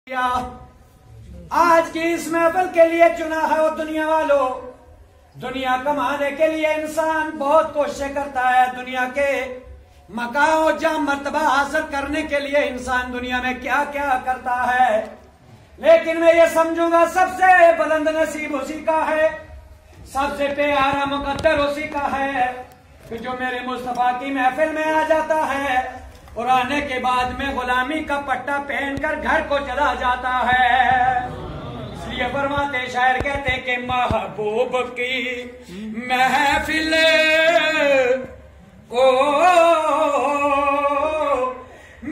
آج کی اس محفل کے لیے چنا ہے وہ دنیا والوں. دنیا کمانے کے لیے انسان بہت کوششیں کرتا ہے. دنیا کے مقام و جام مرتبہ حاصل کرنے کے لیے انسان دنیا میں کیا کیا کرتا ہے. لیکن میں یہ سمجھوں گا سب سے بلند نصیب اسی کا ہے, سب سے پیارا مقدر اسی کا ہے کہ جو میرے مصطفیٰ کی محفل میں آ جاتا ہے اور آنے کے بعد میں غلامی کا پٹا پہن کر گھر کو چلا جاتا ہے. اس لیے فرماتے شاعر کہتے ہیں کہ محبوب کی محفل کو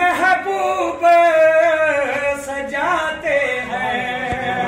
محبوب سجاتے ہیں,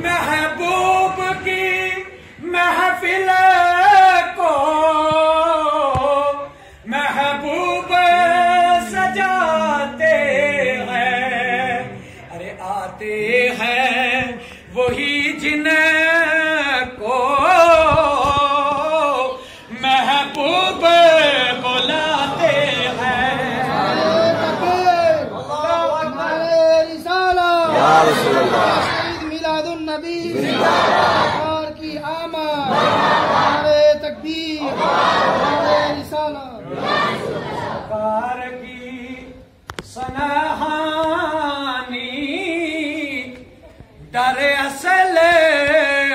محبوب کی محفل کو محبوب سجاتے ہیں. ارے آتے ہیں وہی جن کو محبوب بلاتے ہیں. عید میلاد النبی اور کی آمد, نعرے تکبیر, نعرے رسالت. سرکار کی سنہانی در اصل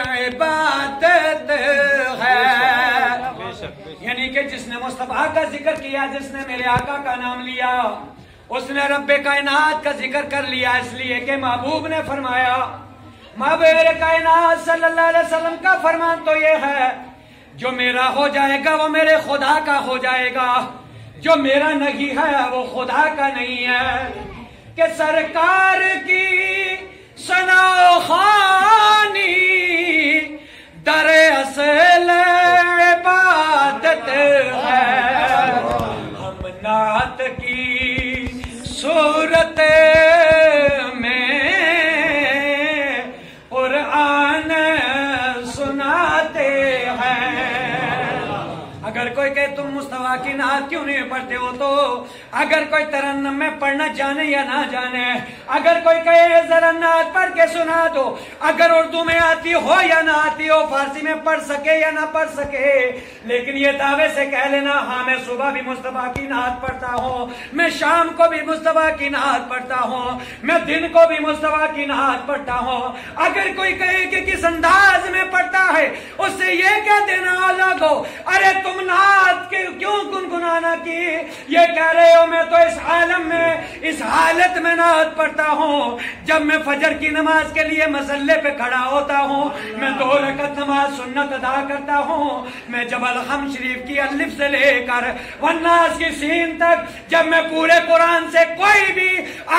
عبادت ہے. یعنی کہ جس نے مصطفیٰ کا ذکر کیا, جس نے میرے آقا کا نام لیا, اس نے رب کائنات کا ذکر کر لیا. اس لیے کہ محبوب نے فرمایا, محبوب کائنات صلی اللہ علیہ وسلم کا فرمان تو یہ ہے جو میرا ہو جائے گا وہ میرے خدا کا ہو جائے گا, جو میرا نہیں ہے وہ خدا کا نہیں ہے. کہ سرکار کی سناخانی در اصل عبادت ہے. ہم نعت کی صورت میں قرآن سناتے ہیں. اگر کوئی کہ تم مصطفیٰ کی نعت کیوں نہیں پڑھتے ہو, تو اگر کوئی ترنم میں پڑھنا جانے یا نہ جانے, اگر کوئی کہے ذرا نعت پڑھ کے سنا دو, اگر اردو میں آتی ہو یا نہ آتی ہو, فارسی میں پڑھ سکے یا نہ پڑھ سکے, لیکن یہ دعوے سے کہہ لینا ہاں میں صبح بھی مصطفیٰ کی نعت پڑھتا ہوں, میں شام کو بھی مصطفیٰ کی نعت پڑھتا ہوں, میں دن کو بھی مصطفیٰ کی نعت پڑھتا ہوں. اگر کوئی کہے کہ کس انداز میں پڑھتا ہے, اس سے یہ کہہ دینا لوگو ارے تم نعت کیوں گنگنانا کی, یہ کہہ رہے ہو میں تو اس عالم میں اس حالت میں نعت پڑھتا ہوں جب میں فجر کی نماز کے لیے مصلے پہ کھڑا ہوتا ہوں, میں 2 رکعت نماز سنت ادا کرتا ہوں, میں جب الحمد شریف کی الف سے لے کر والناس کی سین تک جب میں پورے قرآن سے کوئی بھی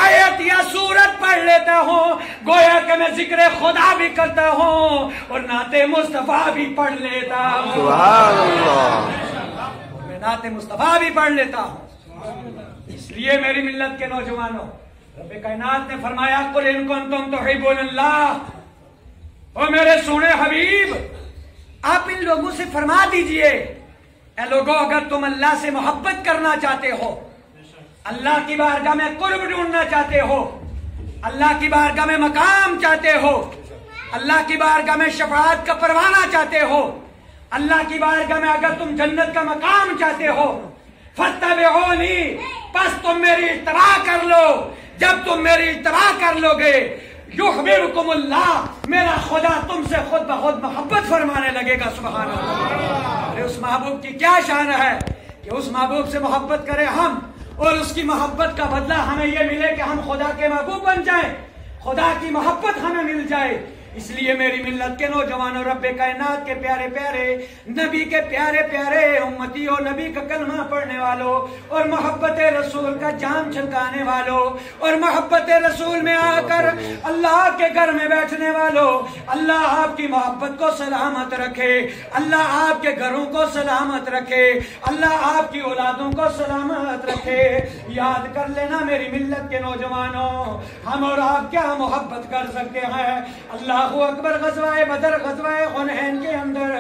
آیت یا سورت پڑھ لیتا ہوں گویا کہ میں ذکر خدا بھی کرتا ہوں اور نعت مصطفیٰ بھی پڑھ لیتا ہوں. سبحان اللہ. میں نعت مصطفیٰ بھی پڑھ لیتا ہوں. اس لیے میری ملت کے نوجوانوں, رب کائنات نے فرمایا قل ان کنتم تحبون اللہ, او میرے سونے حبیب آپ ان لوگوں سے فرما دیجئے اے لوگوں اگر تم اللہ سے محبت کرنا چاہتے ہو, اللہ کی بارگاہ میں قرب ڈھونڈنا چاہتے ہو, اللہ کی بارگاہ میں مقام چاہتے ہو, اللہ کی بارگاہ میں شفاعت کا پروانہ چاہتے ہو, اللہ کی بارگاہ میں اگر تم جنت کا مقام چاہتے ہو, فاتبعونی, پس تم میری اتباع کر لو. جب تم میری اتباع کر لو گے یحببکم اللہ, میرا خدا تم سے خود بخود محبت فرمانے لگے گا. سبحان اللہ. ارے اس محبوب کی کیا شان ہے کہ اس محبوب سے محبت کریں ہم اور اس کی محبت کا بدلہ ہمیں یہ ملے کہ ہم خدا کے محبوب بن جائیں, خدا کی محبت ہمیں مل جائے. اس لیے میری ملت کے نوجوانوں, رب کائنات کے پیارے پیارے نبی کے پیارے پیارے امتیوں, نبی کا کلمہ پڑھنے والوں اور محبت رسول کا جام چھلکانے والوں اور محبت رسول میں آ کر اللہ کے گھر میں بیٹھنے والوں, اللہ آپ کی محبت کو سلامت رکھے, اللہ آپ کے گھروں کو سلامت رکھے, اللہ آپ کی اولادوں کو سلامت رکھے. یاد کر لینا میری ملت کے نوجوانوں, ہم اور آپ کیا محبت کر سکتے ہیں. اللہ اللہ اکبر. غزوہ بدر غزوہ حنین کے اندر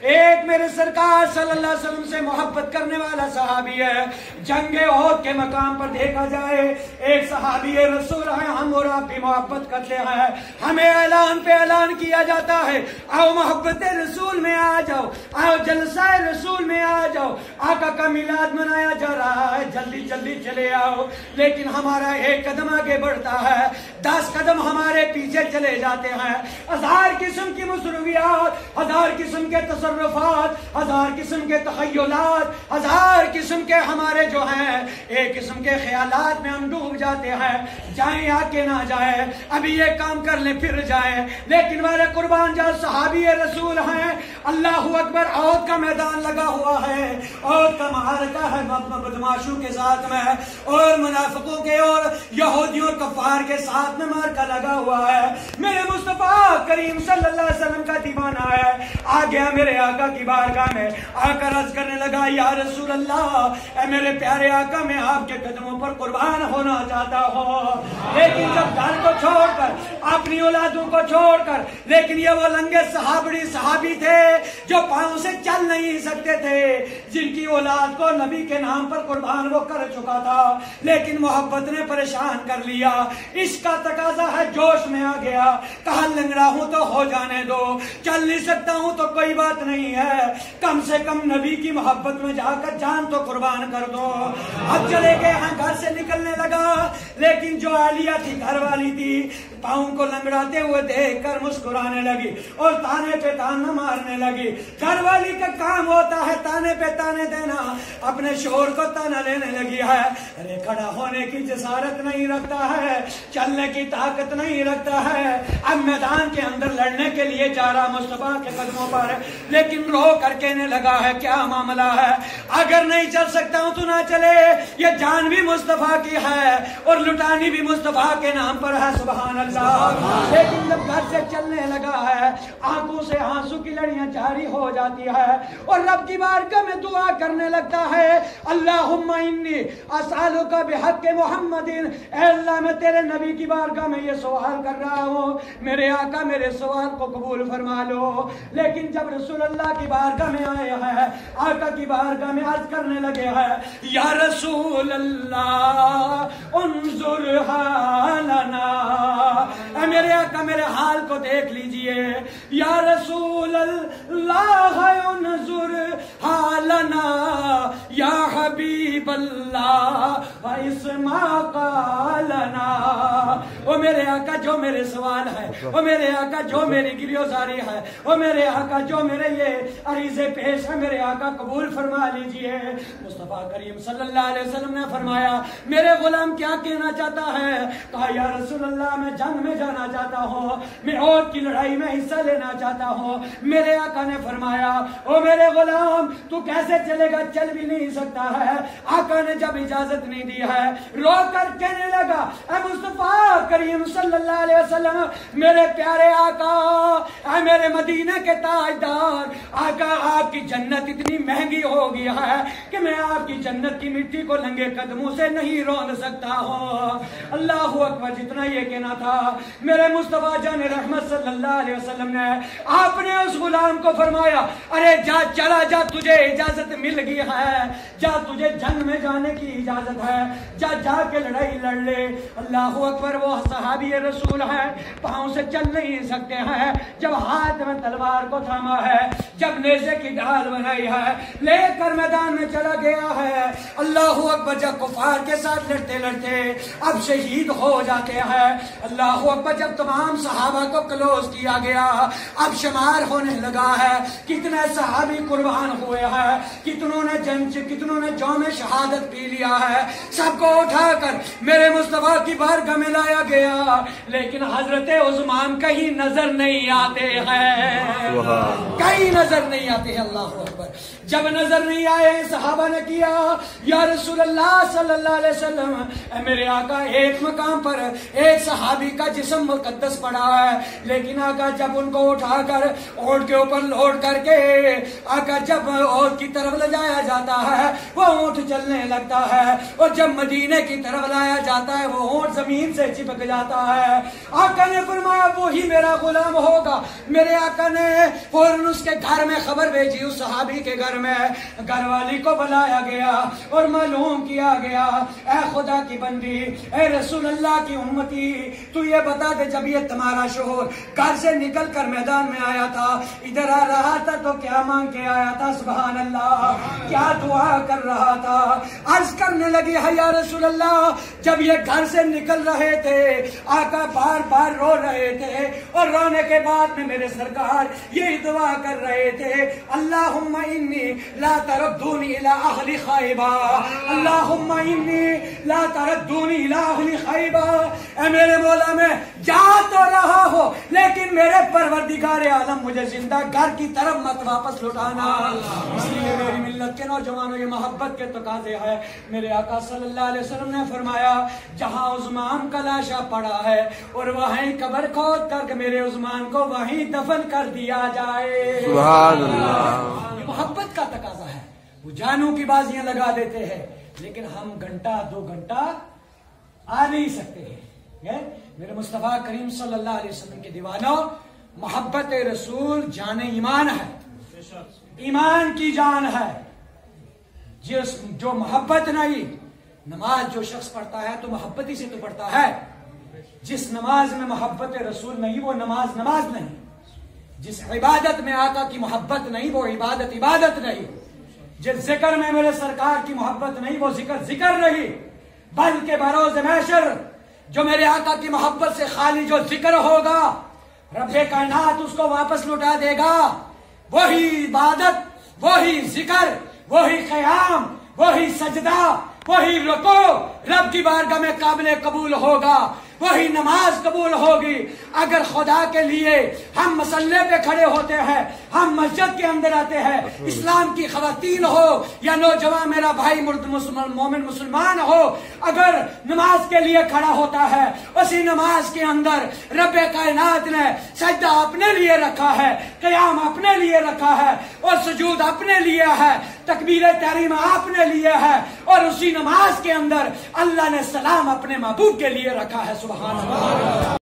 ایک میرے سرکار صلی اللہ علیہ وسلم سے محبت کرنے والا صحابی ہے. جنگ احد کے مقام پر دیکھا جائے ایک صحابی رسول ہے, ہم اور آپ بھی محبت کرتے ہیں. ہمیں اعلان پہ اعلان کیا جاتا ہے, آؤ محبت رسول میں آ جاؤ, آؤ جلسہ رسول میں آ جاؤ, آقا کا میلاد منایا جا رہا ہے, جلدی جلدی چلے آؤ. لیکن ہمارا ایک قدم آگے بڑھتا ہے, 10 قدم ہمارے پیچھے چلے جاتے ہیں. 1000 قسم کی مصروفیات, 1000 قسم کے تصرفات, 1000 قسم کے تخیلات, 1000 قسم کے ہمارے جو ہیں ایک قسم کے خیالات میں ہم ڈوب جاتے ہیں. جائیں یا کہ نہ جائیں, ابھی یہ کام کر لیں پھر جائیں. لیکن میرے قربان جا صحابی رسول ہیں, اللہ اکبر, احد کا میدان لگا ہوا ہے, احد کا معرکہ ہے بدماشوں کے ساتھ میں اور منافقوں کے اور یہودیوں اور کفار کے ساتھ میں معرکہ لگا ہوا ہے. میرے مصطفیٰ کریم صلی اللہ علیہ وسلم کا دیوانہ ہے, آ گیا میرے آقا کی بارگاہ میں, آ کر عرض کرنے لگا یا رسول اللہ, اے میرے پیارے آقا, میں آپ کے قدموں پر قربان ہونا چاہتا ہوں. لیکن جب گھر کو چھوڑ کر, اپنی اولادوں کو چھوڑ کر, لیکن یہ وہ لنگے صحابی تھے جو پاؤں سے چل نہیں سکتے تھے, جن کی اولاد کو نبی کے نام پر قربان وہ کر چکا تھا, لیکن محبت نے پریشان کر لیا. اس کا تقاضا ہے, جوش میں آ گیا, کہا لنگڑا ہوں تو ہو جانے دو, چل نہیں سکتا ہوں تو کوئی بات نہیں ہے, کم سے کم نبی کی محبت میں جا کر جان تو قربان کر دو. اب چلے گئے ہیں, گھر سے نکلنے لگا, لیکن جو عالیہ تھی, گھر والی تھی, پاؤں کو لنگڑاتے ہوئے دیکھ کر مسکرانے لگی اور تانے پہ تانا مارنے لگی. گھر والی کا کام ہوتا ہے تانے پہ تانے دینا, اپنے شوہر کو تانا لینے لگی ہے. ارے کھڑا ہونے کی جسارت نہیں رکھتا ہے, چلنے کی طاقت نہیں رکھتا ہے, اب میدان کے اندر لڑنے کے لیے جا رہا مصطفیٰ کے قدموں پر, لیکن رو کر کہنے لگا ہے کیا معاملہ ہے, اگر نہیں چل سکتا ہوں تو نہ چلے, یہ جان بھی مصطفیٰ کی ہے اور لٹانی بھی مصطفیٰ کے نام پر ہے, سبحان اللہ. لیکن جب گھر سے چلنے لگا ہے, آنکھوں سے آنسو کی لڑیاں جاری ہو جاتی ہے اور رب کی بارگاہ میں دعا کرنے لگتا ہے, اللہم انی اسألک بحق محمد, اے اللہ میں تیرے نبی کی بارگاہ میں یہ سوال کر رہا ہوں, میرے آقا میرے سوال کو قبول فرما لو. لیکن جب رسول اللہ کی بارگاہ میں آئے ہیں, آقا کی بارگاہ میں عرض کرنے لگے ہیں, یا رسول اللہ انظر حالنا, اے میرے آقا میرے حال کو دیکھ لیجئے, یا رسول اللہ انظر حالنا, یا حبیب اللہ اسمع قالنا. او میرے آقا جو میرے سوال ہے, او میرے آقا جو میری گریوزاری ہے, او میرے آقا جو میرے یہ عریضے پیش ہے, میرے آقا قبول فرما لیجئے. مصطفیٰ کریم صلی اللہ علیہ وسلم نے فرمایا, میرے غلام کیا کہنا چاہتا ہے؟ کہا یا رسول اللہ میں جنگ میں جانا چاہتا ہوں, میں احد کی لڑائی میں حصہ لینا چاہتا ہوں. میرے آقا نے فرمایا, او میرے غلام تو کیسے چلے گا, چل بھی نہیں سکتا ہے. آقا نے جب اجازت نہیں دی ہے, رو کر کہنے لگا, اے مصطفیٰ کریم صلی اللہ علیہ وسلم, میرے پیارے آقا, اے میرے مدینہ کے تاجدار آقا, آپ کی جنت اتنی مہنگی ہو گئی ہے کہ میں آپ کی جنت کی مٹی کو ننگے قدموں سے نہیں روند سکتا ہوں. اللہ اکبر. جتنا یہ کہنا تھا, میرے مصطفیٰ جان رحمت صلی اللہ علیہ وسلم نے, آپ نے اس غلام کو فرمایا, ارے جا, چلا جا, تجھے اجازت مل گئی ہے, جا تجھے جنگ میں جانے کی اجازت ہے, جا جا کے لڑائی لڑ لے. اللہ اکبر. وہ صحابی رسول ہے, پاؤں سے چل نہیں سکتے ہیں, جب ہاتھ میں تلوار کو تھاما ہے, جب نیزے کی ڈھال بنائی ہے, لے کر میدان میں چلا گیا ہے. اللہ اکبر. جب کفار کے ساتھ لڑتے لڑتے اب شہید ہو جاتے ہیں. اللہ اکبر. جب تمام صحابہ کو کلوز کیا گیا, اب شمار ہونے لگا ہے کتنے صحابی قربان ہوئے ہیں, کتنوں نے جوم شہادت پی لیا ہے. سب کو اٹھا کر میرے مصطفیٰ کی بارگاہ میں لایا گیا, لیکن حضرت عثمان کہیں نظر نہیں آتے ہیں, کہیں نظر نہیں آتے ہیں. اللہ اکبر. جب نظر نہیں آئے صحابہ نے کیا یا رسول اللہ صلی اللہ علیہ وسلم اے میرے آقا ایک مقام پر ایک صحابی کا جسم مقدس پڑا ہے، لیکن آقا جب ان کو اٹھا کر اونٹ کے اوپر لوڈ کر کے آقا جب اونٹ کی طرف لے جایا جاتا ہے وہ اونٹ چلنے لگتا ہے، اور جب مدینے کی طرف لایا جاتا ہے وہ اونٹ زمین سے چپک جاتا ہے۔ آقا نے فرمایا وہی میرا غلام ہوگا۔ میرے آقا نے فوراً اس کے گھر میں خبر بھیجی، اس صحابی کے گھر میں گھر والی کو بلایا گیا اور معلوم کیا گیا اے خدا کی بندی، اے رسول اللہ کی امتی، تو یہ بتا دے جب یہ تمہارا شوہر گھر سے نکل کر میدان میں آیا تھا، ادھر آ رہا تھا تو کیا مانگ کے آیا تھا؟ سبحان اللہ، کیا دعا کر رہا تھا؟ عرض کرنے لگی ہے یا رسول اللہ جب یہ گھر سے نکل رہے تھے آقا بار بار رو رہے تھے، اور رونے کے بعد میں میرے سرکار یہی دعا کر رہے تھے اللہم انی لا تردونی الى اہل خیبہ، اللہم انی لا تردونی الى اہل خیبہ، اے میرے مولا میں جا تو رہا ہو لیکن میرے پروردگار عالم مجھے زندہ گھر کی طرف مت واپس لٹانا۔ اس لیے میری ملت کے نوجوانوں یہ محبت کے تقاضے ہے۔ میرے آقا صلی اللہ علیہ وسلم نے فرمایا جہاں عثمان کا لاشا پڑا ہے اور وہیں قبر کھود کر کے میرے عثمان کو وہیں دفن کر دیا جائے۔ سبحان اللہ، یہ محبت کا تقاضا ہے۔ وہ جانوں کی بازیاں لگا دیتے ہیں لیکن ہم گھنٹہ دو گھنٹہ آ نہیں سکتے ہیں۔ میرے مصطفیٰ کریم صلی اللہ علیہ وسلم کے دیوانوں، محبت رسول جان ایمان ہے، ایمان کی جان ہے۔ جو محبت نہیں، نماز جو شخص پڑھتا ہے تو محبت ہی سے تو پڑھتا ہے، جس نماز میں محبت رسول نہیں وہ نماز نماز نہیں، جس عبادت میں آقا کی محبت نہیں وہ عبادت عبادت نہیں، جس ذکر میں میرے سرکار کی محبت نہیں وہ ذکر ذکر نہیں، بلکہ بروز محشر جو میرے آقا کی محبت سے خالی جو ذکر ہوگا رب کائنات اس کو واپس لوٹا دے گا۔ وہی عبادت، وہی ذکر، وہی قیام، وہی سجدہ، وہی رکوع رب کی بارگاہ میں قابل قبول ہوگا، وہی نماز قبول ہوگی۔ اگر خدا کے لیے ہم مسلح پہ کھڑے ہوتے ہیں، ہم مسجد کے اندر آتے ہیں، اسلام کی خواتین ہو یا نوجوان میرا بھائی مومن مسلمان ہو، اگر نماز کے لیے کھڑا ہوتا ہے، اسی نماز کے اندر رب کائنات نے سجدہ اپنے لیے رکھا ہے، قیام اپنے لیے رکھا ہے، اور سجود اپنے لیے ہے، تکبیر تحریم آپ نے لیے ہے، اور اسی نماز کے اندر اللہ نے سلام اپنے محبوب کے لیے رکھا ہے۔ سبحان اللہ۔